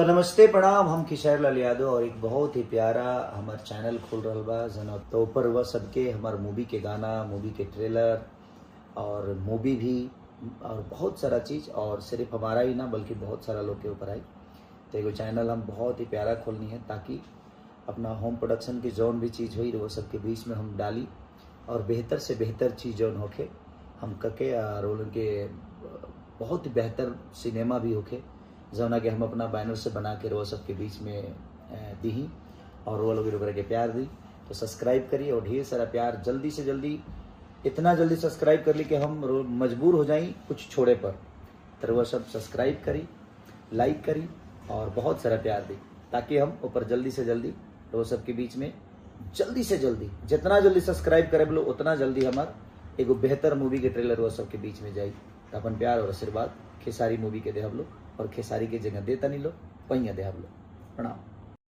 तो नमस्ते प्रणाम, हम किशोर लाल यादव और एक बहुत ही प्यारा हमार चैनल खुल रहा बा जना। तो ऊपर वह सबके हमार मूवी के गाना, मूवी के ट्रेलर और मूवी भी और बहुत सारा चीज़, और सिर्फ हमारा ही ना बल्कि बहुत सारा लोग के ऊपर आई। तो एगो चैनल हम बहुत ही प्यारा खोलनी है ताकि अपना होम प्रोडक्शन की जौन भी चीज़ हुई वो सबके बीच में हम डाली और बेहतर से बेहतर चीज़ जौन होके हम कके और उनके बहुत ही बेहतर सिनेमा भी होके जौना कि हम अपना बैनर से बना के वो सबके बीच में दी और वो लोग के प्यार दी। तो सब्सक्राइब करिए और ढेर सारा प्यार, जल्दी से जल्दी, इतना जल्दी सब्सक्राइब कर ली कि हम मजबूर हो जाएं कुछ छोड़े पर। तो वो सब सब्सक्राइब करी, लाइक करी और बहुत सारा प्यार दी ताकि हम ऊपर जल्दी से जल्दी वो सबके बीच में जल्दी से जल्दी, जितना जल्दी सब्सक्राइब करे बोलो उतना जल्दी हमार एगो बेहतर मूवी के ट्रेलर वो सबके बीच में जाई। तो अपन प्यार और आशीर्वाद खेसारी मूवी के दे हम लोग और खेसारी के जगह देता नहीं लो पहिया दे हम लोग। प्रणाम।